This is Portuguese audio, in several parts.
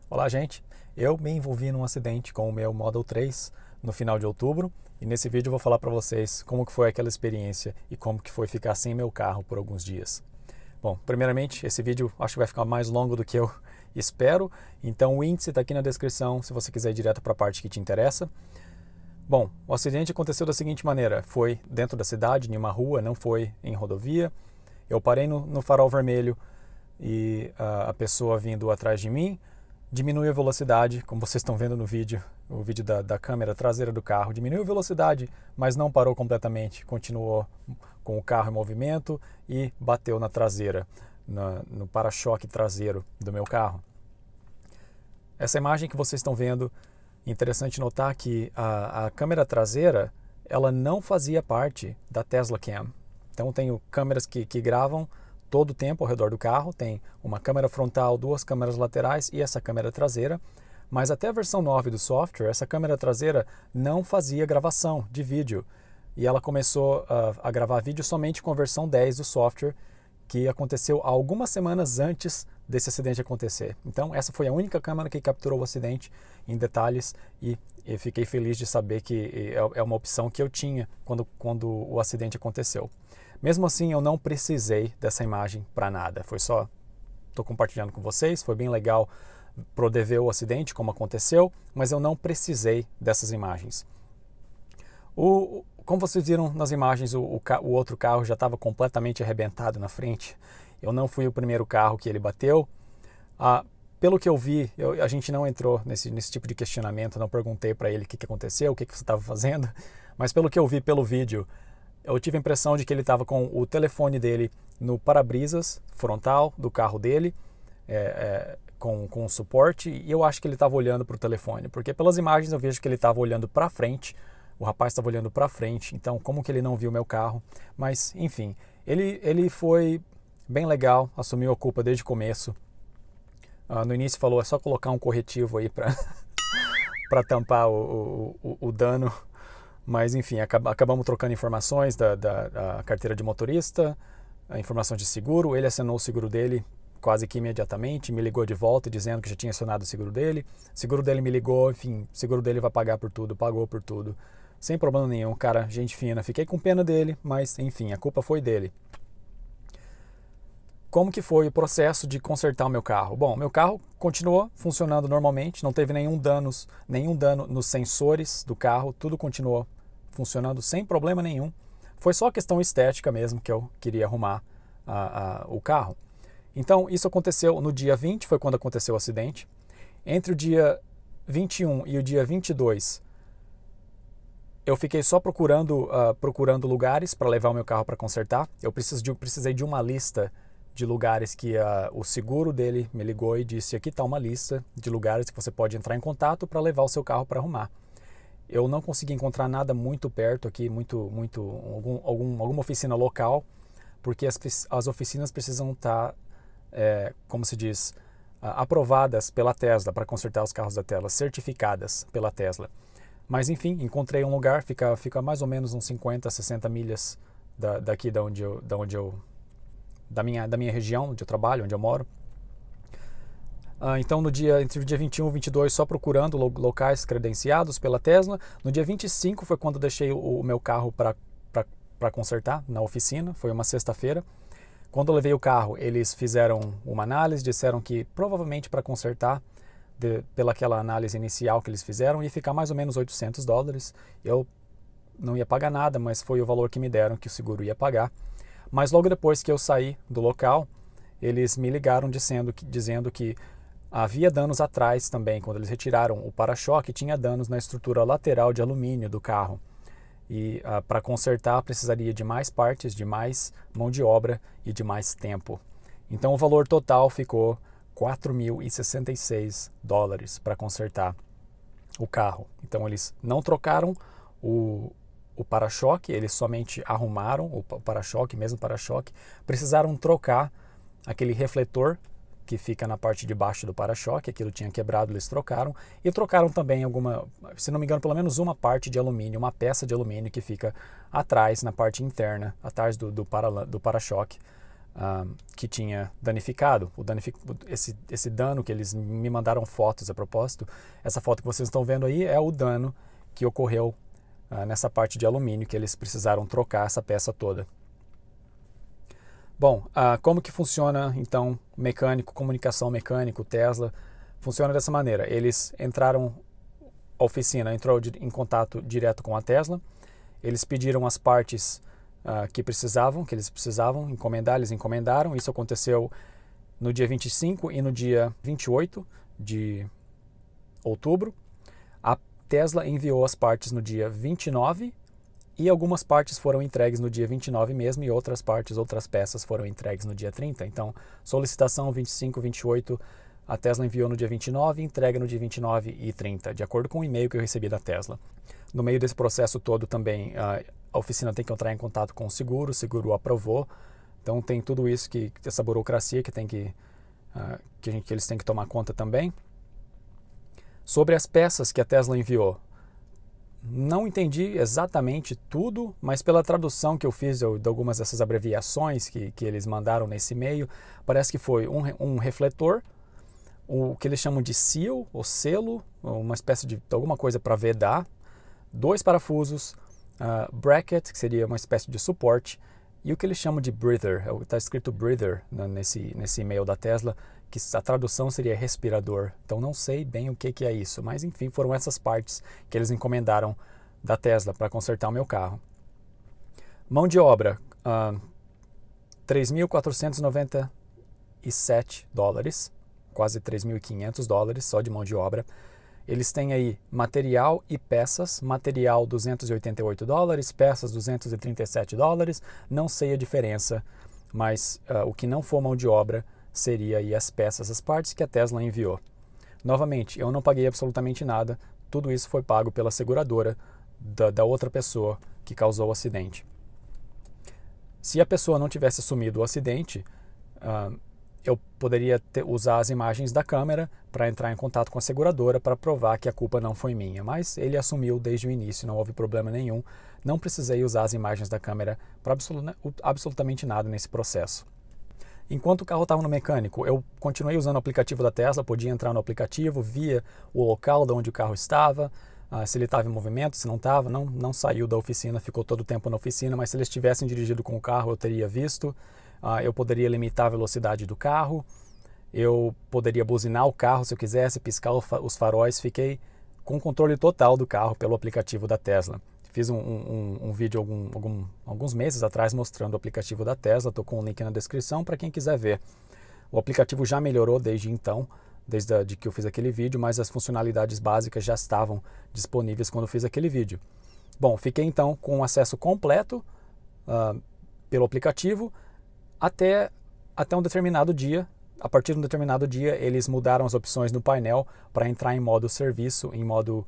Olá, gente. Eu me envolvi num acidente com o meu Model 3 no final de outubro e nesse vídeo eu vou falar para vocês como que foi aquela experiência e como que foi ficar sem meu carro por alguns dias. Bom, primeiramente, esse vídeo acho que vai ficar mais longo do que eu espero, então o índice está aqui na descrição se você quiser ir direto para a parte que te interessa. Bom, o acidente aconteceu da seguinte maneira: foi dentro da cidade, em uma rua, não foi em rodovia. Eu parei no farol vermelho e a pessoa vindo atrás de mim diminuiu a velocidade, como vocês estão vendo no vídeo, o vídeo da câmera traseira do carro, diminuiu a velocidade, mas não parou completamente, continuou com o carro em movimento e bateu na traseira, no para-choque traseiro do meu carro. Essa imagem que vocês estão vendo, interessante notar que a câmera traseira, ela não fazia parte da Tesla Cam. Então tenho câmeras que gravam todo o tempo ao redor do carro, tem uma câmera frontal, duas câmeras laterais e essa câmera traseira, mas até a versão 9 do software, essa câmera traseira não fazia gravação de vídeo e ela começou a gravar vídeo somente com a versão 10 do software, que aconteceu algumas semanas antes desse acidente acontecer. Então essa foi a única câmera que capturou o acidente em detalhes e fiquei feliz de saber que é uma opção que eu tinha quando o acidente aconteceu. Mesmo assim, eu não precisei dessa imagem para nada. Foi só, estou compartilhando com vocês, foi bem legal poder ver o acidente, como aconteceu, mas eu não precisei dessas imagens. Como vocês viram nas imagens, o outro carro já estava completamente arrebentado na frente. Eu não fui o primeiro carro que ele bateu. Pelo que eu vi, a gente não entrou nesse tipo de questionamento, não perguntei para ele o que aconteceu, o que você estava fazendo, mas pelo que eu vi pelo vídeo, eu tive a impressão de que ele estava com o telefone dele no para-brisas frontal do carro dele, com suporte, e eu acho que ele estava olhando para o telefone, porque pelas imagens eu vejo que ele estava olhando para frente, o rapaz estava olhando para frente, então como que ele não viu meu carro? Mas, enfim, ele foi bem legal, assumiu a culpa desde o começo. No início falou, é só colocar um corretivo aí para tampar o dano. Mas enfim, acabamos trocando informações da carteira de motorista, a informação de seguro. Ele acionou o seguro dele quase que imediatamente, me ligou de volta dizendo que já tinha acionado o seguro dele. O seguro dele me ligou, enfim, o seguro dele vai pagar por tudo, pagou por tudo, sem problema nenhum. Cara, gente fina, fiquei com pena dele, mas enfim, a culpa foi dele. Como que foi o processo de consertar o meu carro? Bom, meu carro continuou funcionando normalmente, não teve nenhum dano nos sensores do carro, tudo continuou funcionando sem problema nenhum. Foi só questão estética mesmo que eu queria arrumar o carro. Então isso aconteceu no dia 20, foi quando aconteceu o acidente. Entre o dia 21 e o dia 22, eu fiquei só procurando lugares para levar o meu carro para consertar. Eu precisei de uma lista de lugares que o seguro dele me ligou e disse, aqui está uma lista de lugares que você pode entrar em contato para levar o seu carro para arrumar. Eu não consegui encontrar nada muito perto aqui, alguma oficina local, porque as oficinas precisam estar, como se diz, aprovadas pela Tesla para consertar os carros da Tesla, certificadas pela Tesla. Mas enfim, encontrei um lugar, fica mais ou menos uns 50, 60 milhas daqui da minha região, onde eu trabalho, onde eu moro. Então entre o dia 21 e 22 só procurando locais credenciados pela Tesla. No dia 25 foi quando deixei o meu carro para consertar na oficina, foi uma sexta-feira. Quando eu levei o carro, eles fizeram uma análise, disseram que provavelmente para consertar, pelaquela análise inicial que eles fizeram, ia ficar mais ou menos $800. Eu não ia pagar nada, mas foi o valor que me deram que o seguro ia pagar. Mas logo depois que eu saí do local, eles me ligaram dizendo que havia danos atrás também. Quando eles retiraram o para-choque, tinha danos na estrutura lateral de alumínio do carro. E para consertar precisaria de mais partes, de mais mão de obra e de mais tempo. Então o valor total ficou $4.066 para consertar o carro. Então eles não trocaram o para-choque, eles somente arrumaram o para-choque, mesmo para-choque. Precisaram trocar aquele refletor que fica na parte de baixo do para-choque, aquilo tinha quebrado, eles trocaram. E trocaram também se não me engano, pelo menos uma parte de alumínio, uma peça de alumínio que fica atrás, na parte interna, atrás do para-choque. que tinha danificado. Esse dano que eles me mandaram fotos a propósito, essa foto que vocês estão vendo aí é o dano que ocorreu nessa parte de alumínio, que eles precisaram trocar essa peça toda. Bom, como que funciona então mecânico, comunicação mecânico, Tesla? Funciona dessa maneira. Eles entraram, a oficina entrou em contato direto com a Tesla, eles pediram as partes que eles precisavam encomendar, eles encomendaram. Isso aconteceu no dia 25 e no dia 28 de outubro. A Tesla enviou as partes no dia 29 e algumas partes foram entregues no dia 29 mesmo e outras peças foram entregues no dia 30. Então, solicitação 25, 28, a Tesla enviou no dia 29 e entrega no dia 29 e 30, de acordo com o e-mail que eu recebi da Tesla. No meio desse processo todo também, a oficina tem que entrar em contato com o seguro aprovou. Então tem tudo isso, essa burocracia que eles têm que tomar conta também. Sobre as peças que a Tesla enviou, não entendi exatamente tudo, mas pela tradução que eu fiz de algumas dessas abreviações que eles mandaram nesse e-mail, parece que foi um refletor, o que eles chamam de seal, ou selo, uma espécie de alguma coisa para vedar, 2 parafusos, bracket, que seria uma espécie de suporte, e o que eles chamam de breather, está escrito breather nesse e-mail da Tesla, que a tradução seria respirador. Então não sei bem o que é isso, mas enfim, foram essas partes que eles encomendaram da Tesla para consertar o meu carro. Mão de obra, $3.497, quase $3.500 só de mão de obra. Eles têm aí material e peças, material $288, peças $237, não sei a diferença, mas o que não for mão de obra seria aí as peças, as partes que a Tesla enviou. Novamente, eu não paguei absolutamente nada, tudo isso foi pago pela seguradora da outra pessoa que causou o acidente. Se a pessoa não tivesse assumido o acidente, eu poderia usar as imagens da câmera para entrar em contato com a seguradora para provar que a culpa não foi minha, mas ele assumiu desde o início, não houve problema nenhum, não precisei usar as imagens da câmera para absolutamente nada nesse processo. Enquanto o carro estava no mecânico, eu continuei usando o aplicativo da Tesla, podia entrar no aplicativo, via o local de onde o carro estava, se ele estava em movimento, se não estava, não saiu da oficina, ficou todo o tempo na oficina, mas se eles tivessem dirigido com o carro eu teria visto. Eu poderia limitar a velocidade do carro, eu poderia buzinar o carro se eu quisesse, piscar os faróis. Fiquei com controle total do carro pelo aplicativo da Tesla. Fiz um vídeo alguns meses atrás mostrando o aplicativo da Tesla, estou com o link na descrição para quem quiser ver. O aplicativo já melhorou desde então, desde que eu fiz aquele vídeo, mas as funcionalidades básicas já estavam disponíveis quando eu fiz aquele vídeo. Bom, fiquei então com acesso completo pelo aplicativo, até um determinado dia. A partir de um determinado dia, eles mudaram as opções no painel para entrar em modo serviço, em modo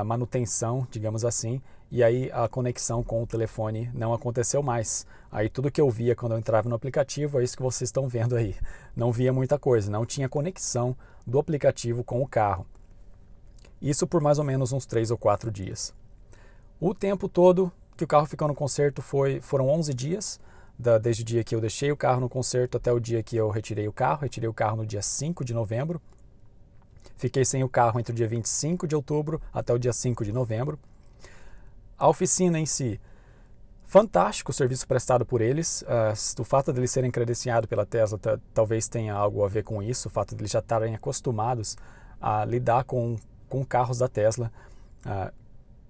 manutenção, digamos assim, e aí a conexão com o telefone não aconteceu mais. Aí tudo que eu via quando eu entrava no aplicativo é isso que vocês estão vendo aí. Não via muita coisa, não tinha conexão do aplicativo com o carro. Isso por mais ou menos uns 3 ou 4 dias. O tempo todo que o carro ficou no conserto foram 11 dias, desde o dia que eu deixei o carro no conserto até o dia que eu retirei o carro. Retirei o carro no dia 5 de novembro. Fiquei sem o carro entre o dia 25 de outubro até o dia 5 de novembro. A oficina em si, fantástico o serviço prestado por eles. O fato de eles serem credenciados pela Tesla talvez tenha algo a ver com isso. O fato de eles já estarem acostumados a lidar com carros da Tesla.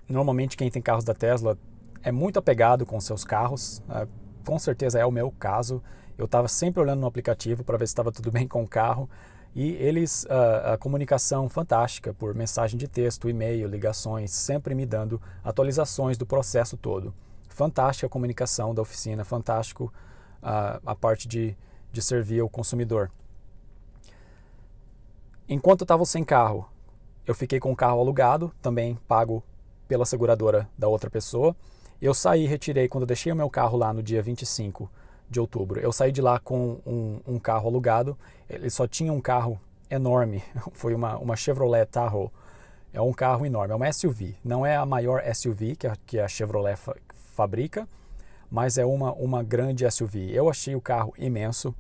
Normalmente quem tem carros da Tesla é muito apegado com seus carros. Com certeza é o meu caso. Eu estava sempre olhando no aplicativo para ver se estava tudo bem com o carro. E eles, a comunicação fantástica por mensagem de texto, e-mail, ligações, sempre me dando atualizações do processo todo. Fantástica a comunicação da oficina, fantástico a parte de servir ao consumidor. Enquanto eu estava sem carro, eu fiquei com o carro alugado, também pago pela seguradora da outra pessoa. Eu saí, retirei, quando eu deixei o meu carro lá no dia 25 de outubro, eu saí de lá com um carro alugado. Ele só tinha um carro enorme, foi uma Chevrolet Tahoe. É um carro enorme, é uma SUV, não é a maior SUV que a Chevrolet fabrica, mas é uma grande SUV. Eu achei o carro imenso,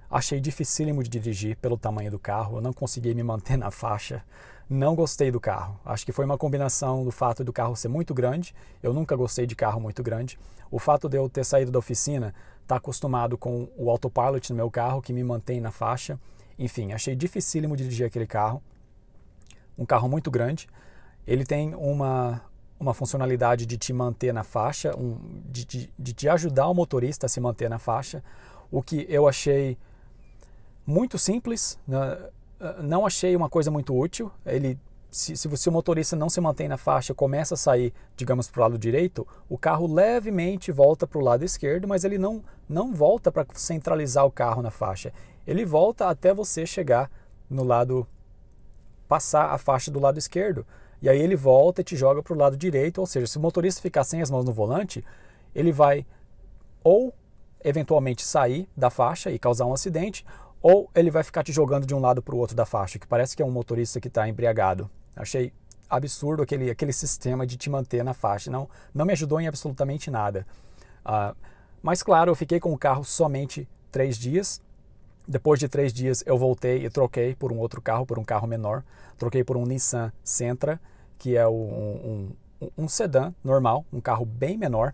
achei dificílimo de dirigir pelo tamanho do carro, eu não consegui me manter na faixa, não gostei do carro. Acho que foi uma combinação do fato do carro ser muito grande, eu nunca gostei de carro muito grande, o fato de eu ter saído da oficina, estar acostumado com o autopilot no meu carro, que me mantém na faixa, enfim, achei dificílimo dirigir aquele carro, um carro muito grande. Ele tem uma funcionalidade de te manter na faixa, de te ajudar o motorista a se manter na faixa, o que eu achei muito simples, né? Não achei uma coisa muito útil. Se o motorista não se mantém na faixa, começa a sair, digamos, para o lado direito, o carro levemente volta para o lado esquerdo, mas ele não volta para centralizar o carro na faixa. Ele volta até você chegar no lado, passar a faixa do lado esquerdo. E aí ele volta e te joga para o lado direito, ou seja, se o motorista ficar sem as mãos no volante, ele vai ou eventualmente sair da faixa e causar um acidente, ou ele vai ficar te jogando de um lado para o outro da faixa, que parece que é um motorista que está embriagado. Achei absurdo aquele sistema de te manter na faixa, não me ajudou em absolutamente nada. Mas claro, eu fiquei com o carro somente 3 dias, depois de 3 dias eu voltei e troquei por um outro carro, por um carro menor. Troquei por um Nissan Sentra, que é um sedã normal, um carro bem menor.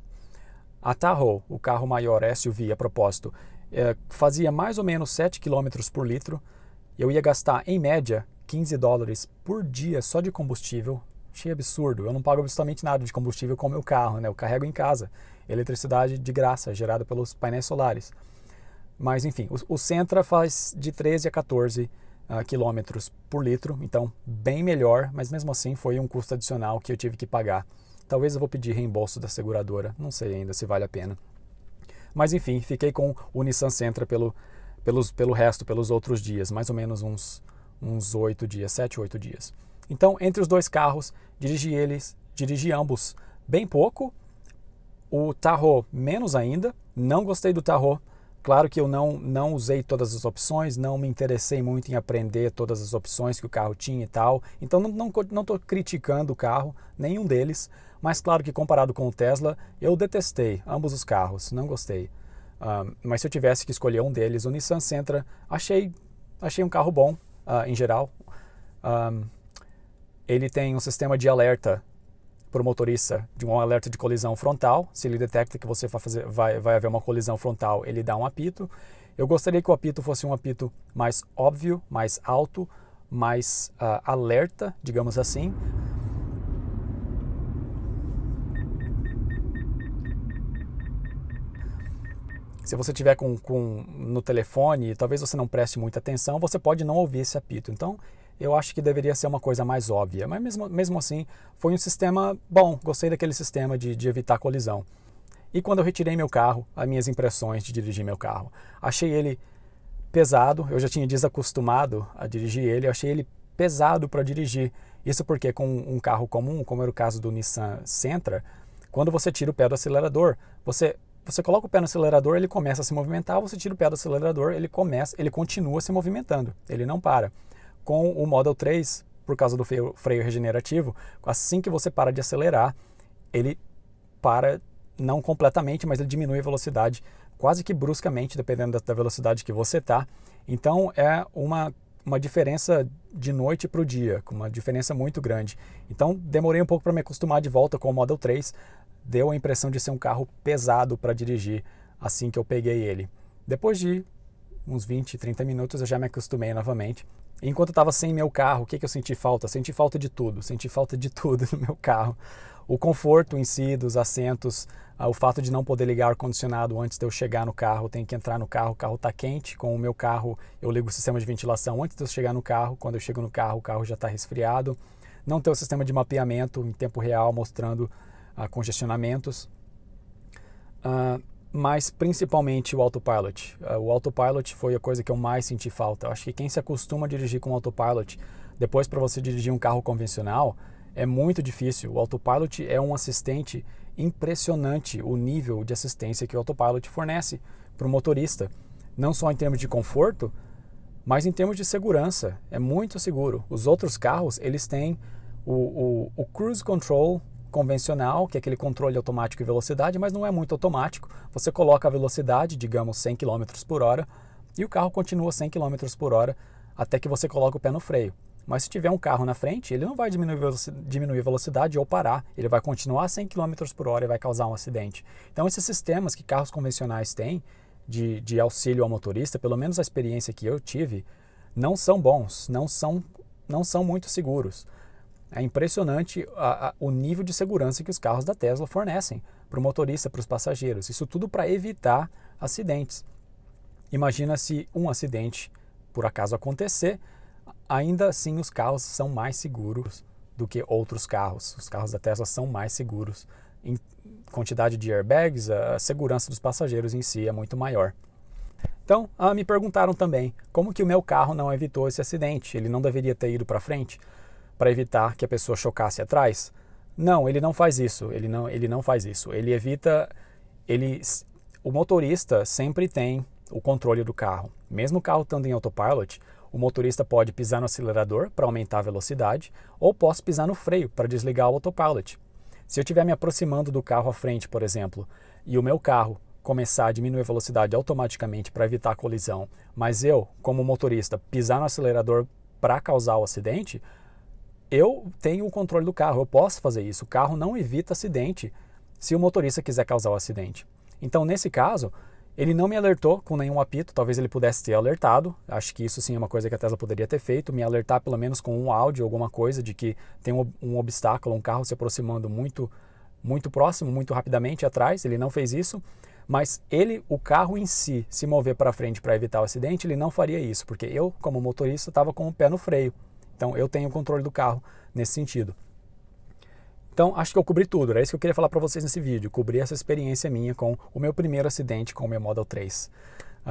A Tahoe, o carro maior SUV a propósito, fazia mais ou menos 7 km por litro. Eu ia gastar em média $15 por dia só de combustível. Achei absurdo, eu não pago absolutamente nada de combustível com o meu carro, né? Eu carrego em casa, eletricidade de graça, gerada pelos painéis solares. Mas enfim, o Sentra faz de 13 a 14 quilômetros por litro, então bem melhor, mas mesmo assim foi um custo adicional que eu tive que pagar. Talvez eu vou pedir reembolso da seguradora, não sei ainda se vale a pena. Mas enfim, fiquei com o Nissan Sentra pelo resto, pelos outros dias, mais ou menos uns 8 dias, 7, 8 dias. Então, entre os dois carros, dirigi ambos bem pouco, o Tahoe menos ainda, não gostei do Tahoe. Claro que eu não usei todas as opções, não me interessei muito em aprender todas as opções que o carro tinha e tal. Então não estou criticando o carro, nenhum deles. Mas claro que comparado com o Tesla, eu detestei ambos os carros, não gostei. Mas se eu tivesse que escolher um deles, o Nissan Sentra, achei um carro bom em geral. Ele tem um sistema de alerta para o motorista, de um alerta de colisão frontal. Se ele detecta que você vai haver uma colisão frontal, ele dá um apito. Eu gostaria que o apito fosse um apito mais óbvio, mais alto, mais alerta, digamos assim. Se você tiver no telefone, talvez você não preste muita atenção, você pode não ouvir esse apito. Então, eu acho que deveria ser uma coisa mais óbvia. Mas mesmo assim, foi um sistema bom. Gostei daquele sistema de evitar colisão. E quando eu retirei meu carro, as minhas impressões de dirigir meu carro. Achei ele pesado, eu já tinha desacostumado a dirigir ele, eu achei ele pesado para dirigir. Isso porque com um carro comum, como era o caso do Nissan Sentra, quando você tira o pé do acelerador, você coloca o pé no acelerador, ele começa a se movimentar, você tira o pé do acelerador, ele continua se movimentando, ele não para. Com o Model 3, por causa do freio regenerativo, assim que você para de acelerar, ele para, não completamente, mas ele diminui a velocidade quase que bruscamente, dependendo da velocidade que você está. Então é uma diferença de noite para o dia, com uma diferença muito grande. Então demorei um pouco para me acostumar de volta com o Model 3, deu a impressão de ser um carro pesado para dirigir assim que eu peguei ele. Depois de uns 20, 30 minutos eu já me acostumei novamente. E enquanto eu estava sem meu carro, o que eu senti falta? Senti falta de tudo no meu carro. O conforto em si, dos assentos, o fato de não poder ligar o ar-condicionado antes de eu chegar no carro, tenho que entrar no carro, o carro está quente. Com o meu carro, eu ligo o sistema de ventilação antes de eu chegar no carro. Quando eu chego no carro, o carro já está resfriado. Não ter o sistema de mapeamento em tempo real, mostrando congestionamentos. Mas principalmente o autopilot. O autopilot foi a coisa que eu mais senti falta. Eu acho que quem se acostuma a dirigir com o autopilot, depois para você dirigir um carro convencional, é muito difícil. O autopilot é um assistente impressionante, o nível de assistência que o autopilot fornece para o motorista. Não só em termos de conforto, mas em termos de segurança. É muito seguro. Os outros carros, eles têm o cruise control convencional, que é aquele controle automático de velocidade, mas não é muito automático. Você coloca a velocidade, digamos 100 km por hora, e o carro continua 100 km por hora até que você coloca o pé no freio. Mas se tiver um carro na frente, ele não vai diminuir a velocidade ou parar, ele vai continuar a 100 km por hora e vai causar um acidente. Então esses sistemas que carros convencionais têm de auxílio ao motorista, pelo menos a experiência que eu tive, não são bons, não são muito seguros. É impressionante o nível de segurança que os carros da Tesla fornecem para o motorista, para os passageiros. Isso tudo para evitar acidentes. Imagina se um acidente, por acaso acontecer, ainda assim os carros são mais seguros do que outros carros. Os carros da Tesla são mais seguros. Em quantidade de airbags, a segurança dos passageiros em si é muito maior. Então, me perguntaram também como que o meu carro não evitou esse acidente. Ele não deveria ter ido para frente para evitar que a pessoa chocasse atrás? Não, ele não faz isso. Ele não faz isso. Ele evita... O motorista sempre tem o controle do carro. Mesmo o carro estando em autopilot, o motorista pode pisar no acelerador para aumentar a velocidade ou posso pisar no freio para desligar o autopilot. Se eu estiver me aproximando do carro à frente, por exemplo, e o meu carro começar a diminuir a velocidade automaticamente para evitar a colisão, mas eu, como motorista, pisar no acelerador para causar o acidente, eu tenho o controle do carro, eu posso fazer isso. O carro não evita acidente se o motorista quiser causar o acidente. Então, nesse caso, ele não me alertou com nenhum apito, talvez ele pudesse ter alertado, acho que isso sim é uma coisa que a Tesla poderia ter feito, me alertar pelo menos com um áudio, alguma coisa de que tem um obstáculo, um carro se aproximando muito próximo, muito rapidamente atrás. Ele não fez isso, mas o carro em si, se mover para frente para evitar o acidente, ele não faria isso, porque eu, como motorista, estava com o pé no freio. Então eu tenho o controle do carro nesse sentido. Então acho que eu cobri tudo, era isso que eu queria falar para vocês nesse vídeo, cobrir essa experiência minha com o meu primeiro acidente com o meu Model 3.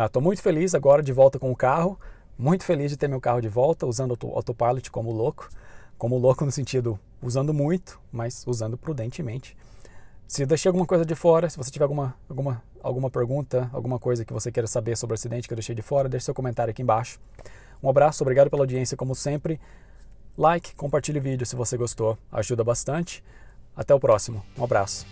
Estou muito feliz agora de volta com o carro, muito feliz de ter meu carro de volta, usando o autopilot como louco no sentido, usando muito, mas usando prudentemente. Se deixei alguma coisa de fora, se você tiver alguma pergunta, alguma coisa que você queira saber sobre o acidente que eu deixei de fora, deixe seu comentário aqui embaixo. Um abraço, obrigado pela audiência como sempre. Like, compartilhe o vídeo se você gostou, ajuda bastante. Até o próximo, um abraço.